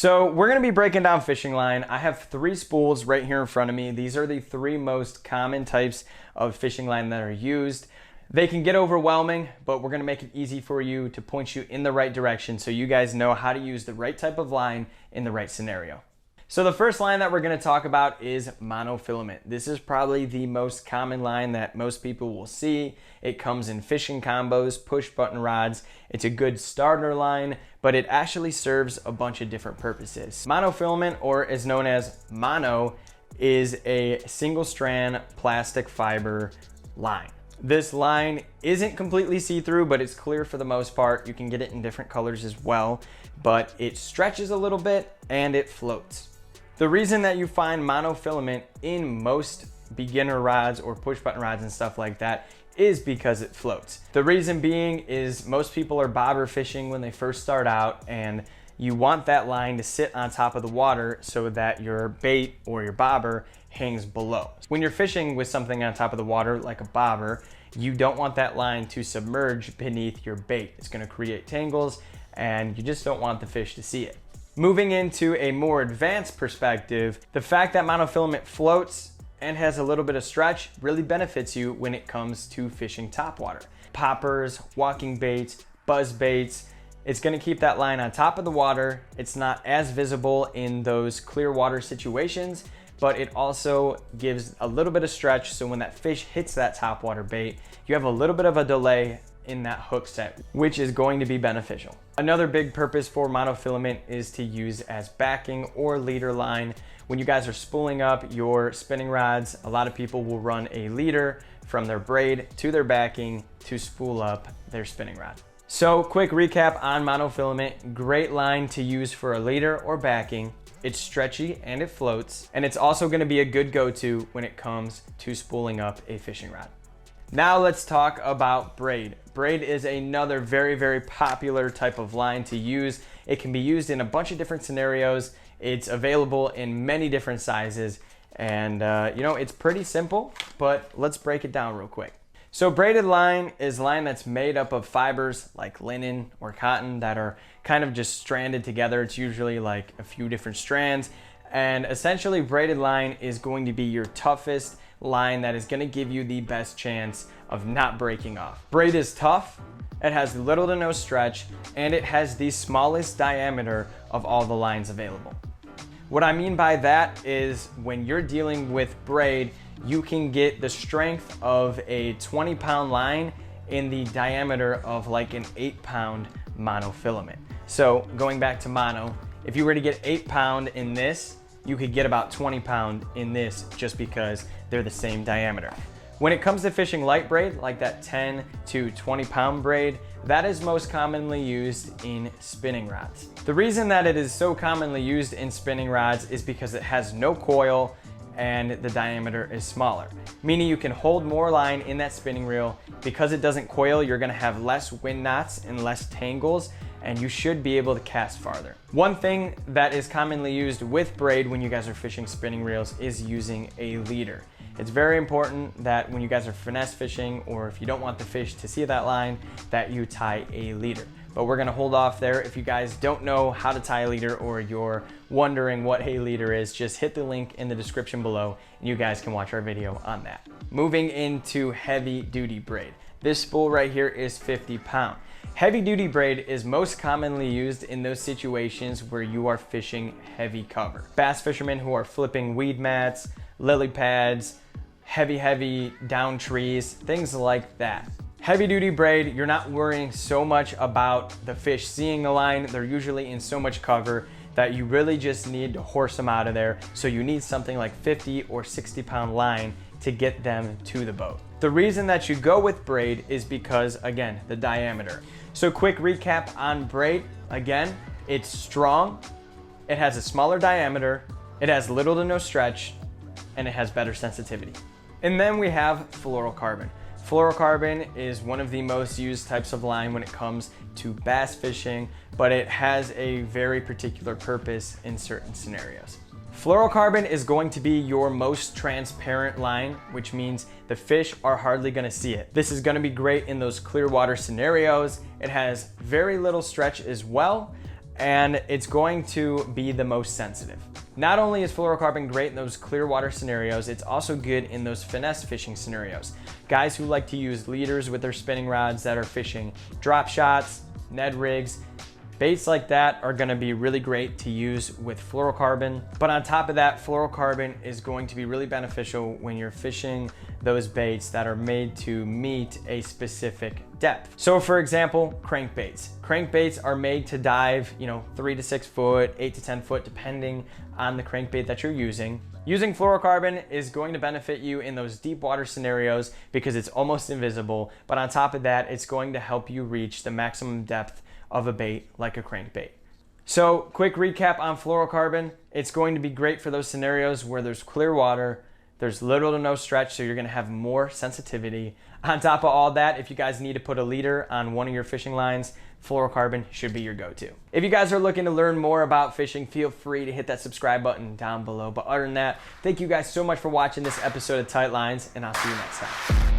So we're going to be breaking down fishing line. I have 3 spools right here in front of me. These are the 3 most common types of fishing line that are used. They can get overwhelming, but we're going to make it easy for you to point you in the right direction so you guys know how to use the right type of line in the right scenario. So the first line that we're going to talk about is monofilament. This is probably the most common line that most people will see. It comes in fishing combos, push button rods. It's a good starter line, but it actually serves a bunch of different purposes. Monofilament, or is known as mono, is a single strand plastic fiber line. This line isn't completely see-through, but it's clear for the most part. You can get it in different colors as well, but it stretches a little bit and it floats. The reason that you find monofilament in most beginner rods or push button rods and stuff like that is because it floats. The reason being is most people are bobber fishing when they first start out, and you want that line to sit on top of the water so that your bait or your bobber hangs below. When you're fishing with something on top of the water like a bobber, you don't want that line to submerge beneath your bait. It's going to create tangles and you just don't want the fish to see it. Moving into a more advanced perspective, the fact that monofilament floats and has a little bit of stretch really benefits you when it comes to fishing topwater. Poppers, walking baits, buzz baits, it's going to keep that line on top of the water. It's not as visible in those clear water situations, but it also gives a little bit of stretch, so when that fish hits that topwater bait, you have a little bit of a delay in that hook set, which is going to be beneficial. Another big purpose for monofilament is to use as backing or leader line. When you guys are spooling up your spinning rods, a lot of people will run a leader from their braid to their backing to spool up their spinning rod. So quick recap on monofilament: great line to use for a leader or backing. It's stretchy and it floats, and it's also going to be a good go-to when it comes to spooling up a fishing rod. Now let's talk about braid. Braid is another very popular type of line to use. It can be used in a bunch of different scenarios. It's available in many different sizes, and it's pretty simple, but let's break it down real quick. So braided line is line that's made up of fibers like linen or cotton that are kind of just stranded together. It's usually like a few different strands, and essentially braided line is going to be your toughest line that is going to give you the best chance of not breaking off. Braid is tough, it has little to no stretch, and it has the smallest diameter of all the lines available. What I mean by that is when you're dealing with braid, you can get the strength of a 20-pound line in the diameter of like an 8-pound monofilament. So going back to mono, if you were to get 8-pound in this, you could get about 20-pound in this just because they're the same diameter. When it comes to fishing light braid, like that 10 to 20-pound braid, that is most commonly used in spinning rods. The reason that it is so commonly used in spinning rods is because it has no coil and the diameter is smaller, meaning you can hold more line in that spinning reel. Because it doesn't coil, you're gonna have less wind knots and less tangles, and you should be able to cast farther. One thing that is commonly used with braid when you guys are fishing spinning reels is using a leader. It's very important that when you guys are finesse fishing, or if you don't want the fish to see that line, that you tie a leader. But we're gonna hold off there. If you guys don't know how to tie a leader, or you're wondering what a leader is, just hit the link in the description below and you guys can watch our video on that. Moving into heavy duty braid. This spool right here is 50-pound. Heavy duty braid is most commonly used in those situations where you are fishing heavy cover. Bass fishermen who are flipping weed mats, lily pads, heavy down trees, things like that. Heavy duty braid, you're not worrying so much about the fish seeing the line. They're usually in so much cover that you really just need to horse them out of there. So you need something like 50 or 60-pound line to get them to the boat. The reason that you go with braid is because, again, the diameter. So quick recap on braid. Again, it's strong, it has a smaller diameter, it has little to no stretch, and it has better sensitivity. And then we have fluorocarbon. Fluorocarbon is one of the most used types of line when it comes to bass fishing, but it has a very particular purpose in certain scenarios. Fluorocarbon is going to be your most transparent line, which means the fish are hardly going to see it. This is going to be great in those clear water scenarios. It has very little stretch as well, and it's going to be the most sensitive. Not only is fluorocarbon great in those clear water scenarios, it's also good in those finesse fishing scenarios. Guys who like to use leaders with their spinning rods that are fishing drop shots, Ned rigs, baits like that are gonna be really great to use with fluorocarbon. But on top of that, fluorocarbon is going to be really beneficial when you're fishing those baits that are made to meet a specific depth. So for example, crankbaits. Crankbaits are made to dive, 3 to 6 foot, 8 to 10 foot, depending on the crankbait that you're using. Using fluorocarbon is going to benefit you in those deep water scenarios because it's almost invisible. But on top of that, it's going to help you reach the maximum depth of a bait like a crankbait. So quick recap on fluorocarbon. It's going to be great for those scenarios where there's clear water, there's little to no stretch, so you're gonna have more sensitivity. On top of all that, if you guys need to put a leader on one of your fishing lines, fluorocarbon should be your go-to. If you guys are looking to learn more about fishing, feel free to hit that subscribe button down below. But other than that, thank you guys so much for watching this episode of Tight Lines, and I'll see you next time.